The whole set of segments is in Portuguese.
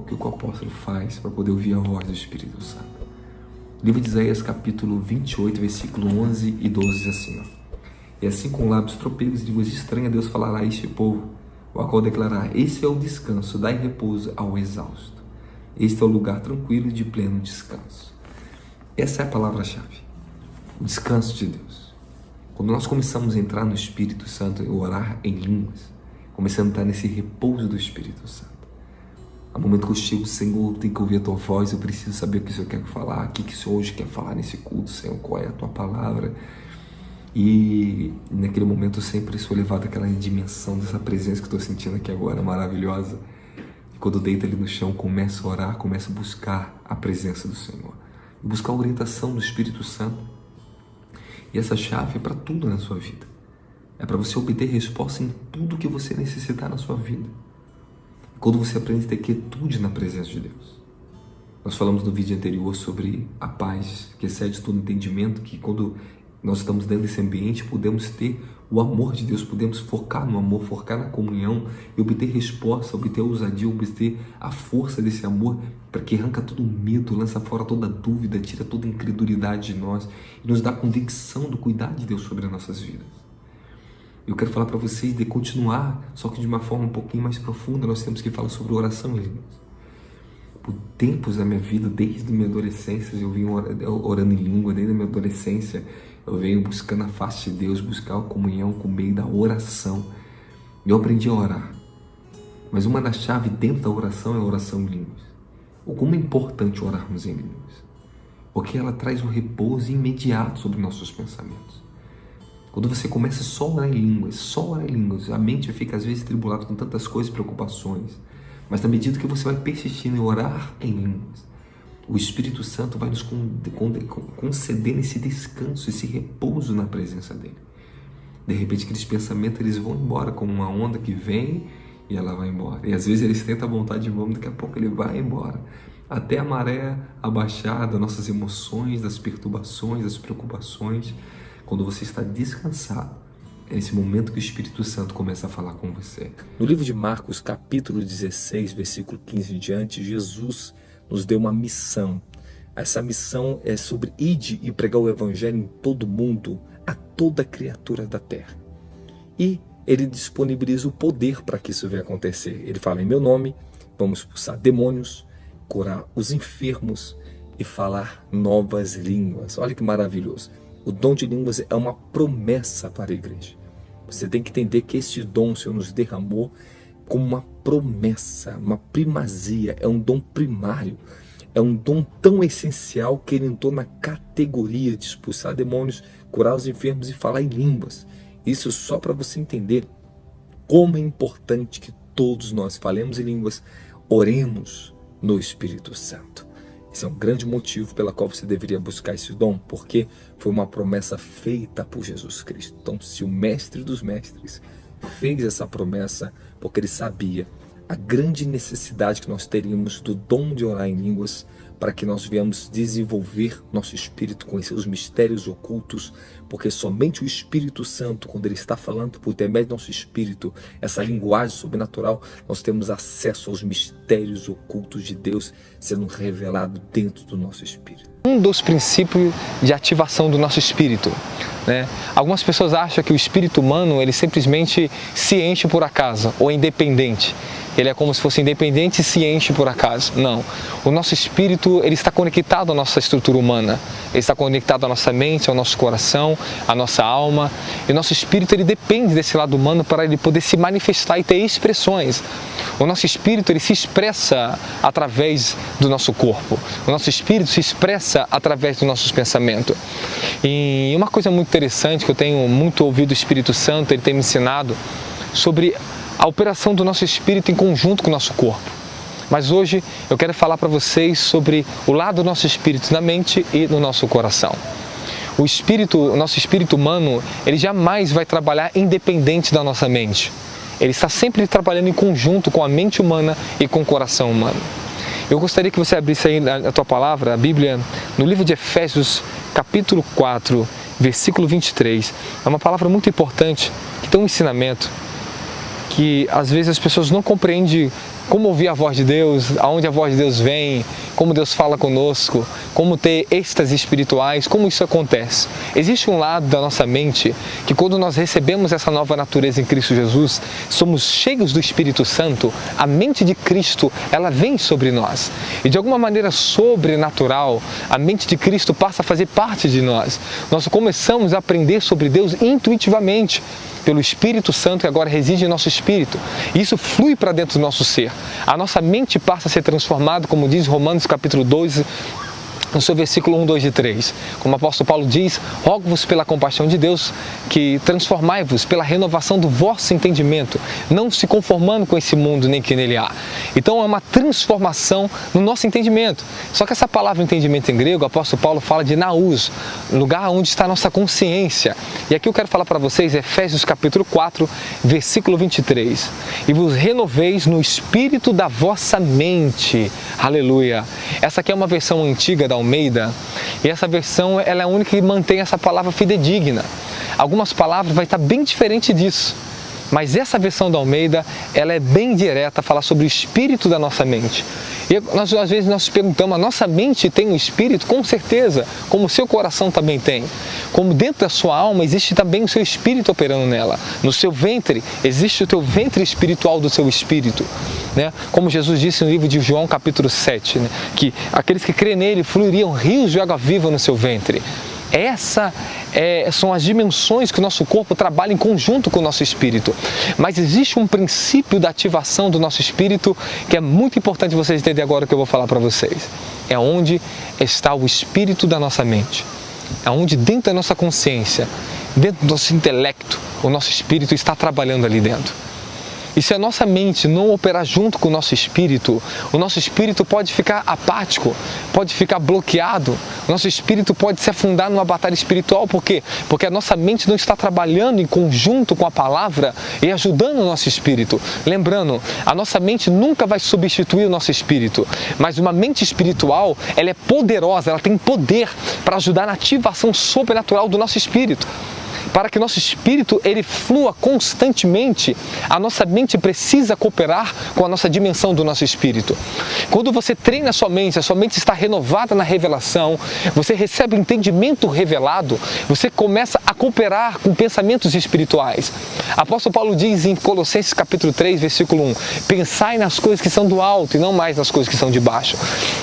que o apóstolo faz para poder ouvir a voz do Espírito Santo. O livro de Isaías, capítulo 28, versículo 11 e 12 diz assim, E assim com lábios tropegos e línguas estranhas Deus falará a este povo, o qual declarará: esse é o descanso, dai repouso ao exausto. Este é o lugar tranquilo de pleno descanso. Essa é a palavra-chave, o descanso de Deus. Quando nós começamos a entrar no Espírito Santo e orar em línguas, começamos a entrar nesse repouso do Espírito Santo. No momento que eu chego, Senhor, eu tenho que ouvir a Tua voz, eu preciso saber o que o Senhor quer falar, o que o Senhor hoje quer falar nesse culto, Senhor, qual é a Tua palavra. E naquele momento eu sempre sou levado àquela dimensão dessa presença que estou sentindo aqui agora, maravilhosa. E quando eu deito ali no chão, começo a orar, começo a buscar a presença do Senhor. Buscar a orientação do Espírito Santo. E essa chave é para tudo na sua vida. É para você obter resposta em tudo que você necessitar na sua vida. Quando você aprende a ter quietude na presença de Deus. Nós falamos no vídeo anterior sobre a paz, que excede todo entendimento, que quando nós estamos dentro desse ambiente, podemos ter o amor de Deus, podemos focar no amor, focar na comunhão e obter resposta, obter a ousadia, obter a força desse amor, para que arranca todo o medo, lança fora toda dúvida, tira toda a incredulidade de nós e nos dá a convicção do cuidado de Deus sobre as nossas vidas. Eu quero falar para vocês de continuar, só que de uma forma um pouquinho mais profunda. Nós temos que falar sobre oração em línguas. Por tempos da minha vida, desde a minha adolescência, eu venho orando em língua, desde a minha adolescência, eu venho buscando a face de Deus, buscar a comunhão com o meio da oração. Eu aprendi a orar. Mas uma das chaves dentro da oração é a oração em línguas. O como é importante orarmos em línguas. Porque ela traz um repouso imediato sobre nossos pensamentos. Quando você começa só a orar em línguas, a mente fica às vezes tribulada com tantas coisas, preocupações. Mas na medida que você vai persistindo em orar em línguas, o Espírito Santo vai nos conceder esse descanso, esse repouso na presença dele. De repente aqueles pensamentos eles vão embora, como uma onda que vem e ela vai embora. E às vezes eles tentam a vontade de vamos, daqui a pouco ele vai embora. Até a maré abaixar das nossas emoções, das perturbações, das preocupações. Quando você está descansado, é nesse momento que o Espírito Santo começa a falar com você. No livro de Marcos, capítulo 16, versículo 15 em diante, Jesus nos deu uma missão. Essa missão é sobre ide e pregar o Evangelho em todo mundo, a toda criatura da terra. E ele disponibiliza o poder para que isso venha acontecer. Ele fala: em meu nome, vamos expulsar demônios, curar os enfermos e falar novas línguas. Olha que maravilhoso. O dom de línguas é uma promessa para a igreja. Você tem que entender que esse dom o Senhor nos derramou como uma promessa, uma primazia, é um dom primário. É um dom tão essencial que ele entrou na categoria de expulsar demônios, curar os enfermos e falar em línguas. Isso só para você entender como é importante que todos nós falemos em línguas, oremos no Espírito Santo. Esse é um grande motivo pela qual você deveria buscar esse dom, porque foi uma promessa feita por Jesus Cristo. Então, se o mestre dos mestres fez essa promessa, porque ele sabia a grande necessidade que nós teríamos do dom de orar em línguas, para que nós viemos desenvolver nosso espírito, conhecer os mistérios ocultos, porque somente o Espírito Santo, quando ele está falando por intermédio do nosso espírito, essa linguagem sobrenatural, nós temos acesso aos mistérios ocultos de Deus sendo revelado dentro do nosso espírito. Um dos princípios de ativação do nosso espírito, né? Algumas pessoas acham que o espírito humano ele simplesmente se enche por acaso ou é independente. Ele é como se fosse independente e se enche por acaso. Não. O nosso espírito ele está conectado à nossa estrutura humana. Ele está conectado à nossa mente, ao nosso coração, à nossa alma. E o nosso espírito ele depende desse lado humano para ele poder se manifestar e ter expressões. O nosso espírito ele se expressa através do nosso corpo. O nosso espírito se expressa através dos nossos pensamentos. E uma coisa muito interessante que eu tenho muito ouvido o Espírito Santo, ele tem me ensinado sobre a operação do nosso espírito em conjunto com o nosso corpo. Mas hoje eu quero falar para vocês sobre o lado do nosso espírito na mente e no nosso coração. O nosso espírito humano, ele jamais vai trabalhar independente da nossa mente. Ele está sempre trabalhando em conjunto com a mente humana e com o coração humano. Eu gostaria que você abrisse aí a tua palavra, a Bíblia, no livro de Efésios, capítulo 4, versículo 23. É uma palavra muito importante, que tem um ensinamento que às vezes as pessoas não compreendem como ouvir a voz de Deus, aonde a voz de Deus vem, como Deus fala conosco, como ter êxtases espirituais, como isso acontece. Existe um lado da nossa mente que quando nós recebemos essa nova natureza em Cristo Jesus, somos cheios do Espírito Santo, a mente de Cristo, ela vem sobre nós. E de alguma maneira sobrenatural, a mente de Cristo passa a fazer parte de nós. Nós começamos a aprender sobre Deus intuitivamente, pelo Espírito Santo que agora reside em nosso espírito. E isso flui para dentro do nosso ser. A nossa mente passa a ser transformada, como diz Romanos capítulo 12, no seu versículo 1, 2 e 3. Como o apóstolo Paulo diz, rogo-vos pela compaixão de Deus, que transformai-vos pela renovação do vosso entendimento, não se conformando com esse mundo nem que nele há. Então é uma transformação no nosso entendimento. Só que essa palavra entendimento em grego, o apóstolo Paulo fala de naus, lugar onde está a nossa consciência. E aqui eu quero falar para vocês, Efésios capítulo 4, versículo 23. E vos renoveis no espírito da vossa mente. Aleluia. Essa aqui é uma versão antiga da Almeida, e essa versão ela é a única que mantém essa palavra fidedigna. Algumas palavras vai estar bem diferente disso, mas essa versão da Almeida, ela é bem direta, fala sobre o espírito da nossa mente. E às vezes nós perguntamos, a nossa mente tem um espírito? Com certeza, como o seu coração também tem. Como dentro da sua alma existe também o seu espírito operando nela. No seu ventre, existe o teu ventre espiritual do seu espírito. Né? Como Jesus disse no livro de João capítulo 7, né? Que aqueles que crêem nele fluiriam rios de água viva no seu ventre. Essas são as dimensões que o nosso corpo trabalha em conjunto com o nosso espírito. Mas existe um princípio da ativação do nosso espírito que é muito importante vocês entenderem agora o que eu vou falar para vocês. É onde está o espírito da nossa mente. É onde dentro da nossa consciência, dentro do nosso intelecto, o nosso espírito está trabalhando ali dentro. E se a nossa mente não operar junto com o nosso espírito pode ficar apático, pode ficar bloqueado, o nosso espírito pode se afundar numa batalha espiritual. Por quê? Porque a nossa mente não está trabalhando em conjunto com a palavra e ajudando o nosso espírito. Lembrando, a nossa mente nunca vai substituir o nosso espírito, mas uma mente espiritual, ela é poderosa, ela tem poder para ajudar na ativação sobrenatural do nosso espírito. Para que nosso espírito ele flua constantemente, a nossa mente precisa cooperar com a nossa dimensão do nosso espírito. Quando você treina a sua mente está renovada na revelação, você recebe o entendimento revelado, você começa a cooperar com pensamentos espirituais. Apóstolo Paulo diz em Colossenses capítulo 3, versículo 1, pensai nas coisas que são do alto e não mais nas coisas que são de baixo.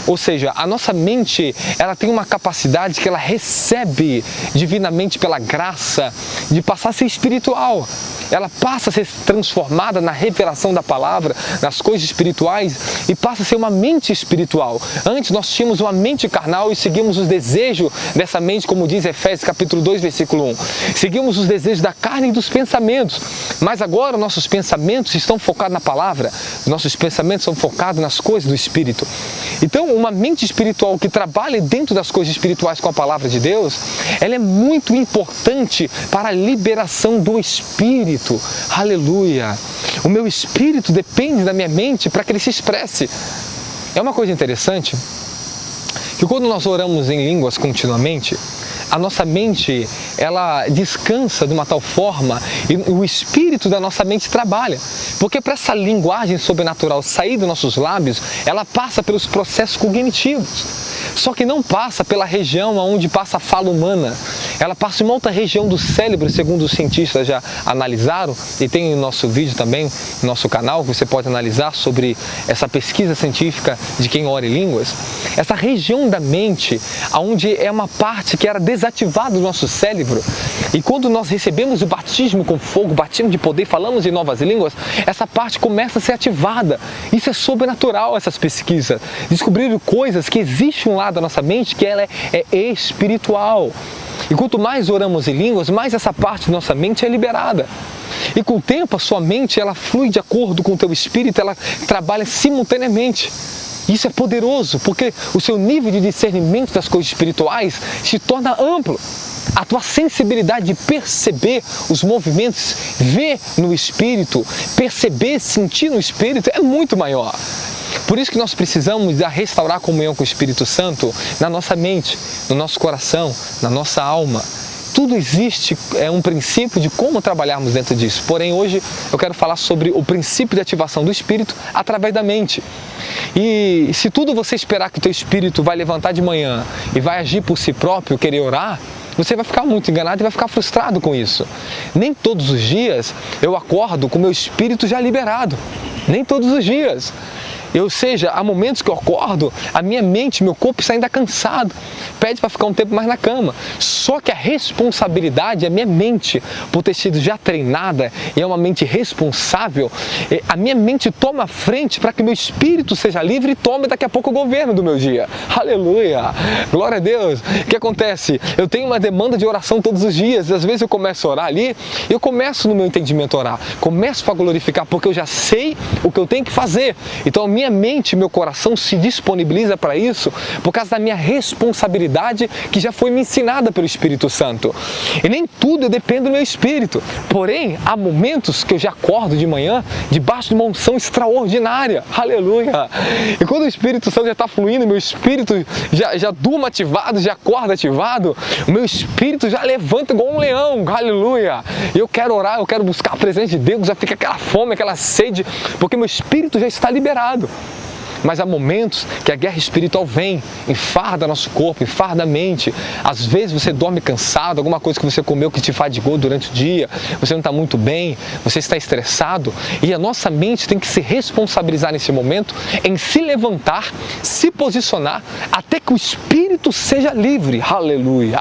Ou seja, a nossa mente ela tem uma capacidade que ela recebe divinamente pela graça, de passar a ser espiritual. Ela passa a ser transformada na revelação da palavra, nas coisas espirituais, e passa a ser uma mente espiritual. Antes nós tínhamos uma mente carnal e seguimos os desejos dessa mente, como diz Efésios capítulo 2, versículo 1. Seguimos os desejos da carne e dos pensamentos. Mas agora nossos pensamentos estão focados na palavra, nossos pensamentos são focados nas coisas do Espírito. Então, uma mente espiritual que trabalha dentro das coisas espirituais com a palavra de Deus, ela é muito importante para a liberação do Espírito. Aleluia! O meu espírito depende da minha mente para que ele se expresse. É uma coisa interessante que quando nós oramos em línguas continuamente, a nossa mente, ela descansa de uma tal forma e o espírito da nossa mente trabalha. Porque para essa linguagem sobrenatural sair dos nossos lábios, ela passa pelos processos cognitivos. Só que não passa pela região onde passa a fala humana. Ela passa em uma outra região do cérebro, segundo os cientistas já analisaram, e tem no nosso vídeo também, no nosso canal, que você pode analisar sobre essa pesquisa científica de quem ora em línguas. Essa região da mente, onde é uma parte que era desativada do nosso cérebro, e quando nós recebemos o batismo com fogo, batismo de poder, falamos em novas línguas, essa parte começa a ser ativada. Isso é sobrenatural, essas pesquisas. Descobriram coisas que existe um lado da nossa mente que ela é espiritual. E quanto mais oramos em línguas, mais essa parte da nossa mente é liberada. E com o tempo, a sua mente ela flui de acordo com o teu espírito, ela trabalha simultaneamente. Isso é poderoso, porque o seu nível de discernimento das coisas espirituais se torna amplo. A tua sensibilidade de perceber os movimentos, ver no Espírito, perceber, sentir no Espírito é muito maior. Por isso que nós precisamos restaurar a comunhão com o Espírito Santo na nossa mente, no nosso coração, na nossa alma. tudo existe um princípio de como trabalharmos dentro disso. Porém, hoje eu quero falar sobre o princípio de ativação do espírito através da mente. E se tudo você esperar que o teu espírito vai levantar de manhã e vai agir por si próprio, querer orar, você vai ficar muito enganado e vai ficar frustrado com isso. Nem todos os dias eu acordo com o meu espírito já liberado. Nem todos os dias. Ou seja, há momentos que eu acordo, a minha mente, meu corpo está ainda cansado, pede para ficar um tempo mais na cama. Só que a responsabilidade, a minha mente, por ter sido já treinada e é uma mente responsável, a minha mente toma a frente para que meu espírito seja livre e tome daqui a pouco o governo do meu dia. Aleluia! Glória a Deus! O que acontece? Eu tenho uma demanda de oração todos os dias, às vezes eu começo a orar ali, eu começo no meu entendimento a orar, começo para glorificar, porque eu já sei o que eu tenho que fazer. Então a minha mente, meu coração se disponibiliza para isso por causa da minha responsabilidade que já foi me ensinada pelo Espírito Santo. E nem tudo eu dependo do meu espírito. Porém, há momentos que eu já acordo de manhã debaixo de uma unção extraordinária. Aleluia! E quando o Espírito Santo já está fluindo, meu espírito já durma ativado, já acorda ativado, o meu espírito já levanta igual um leão. Aleluia! E eu quero orar, eu quero buscar a presença de Deus, já fica aquela fome, aquela sede, porque meu espírito já está liberado. Mas há momentos que a guerra espiritual vem, enfarda nosso corpo, enfarda a mente. Às vezes você dorme cansado, alguma coisa que você comeu que te fadigou durante o dia, você não está muito bem, você está estressado. E a nossa mente tem que se responsabilizar nesse momento em se levantar, se posicionar, até que o espírito seja livre. Aleluia!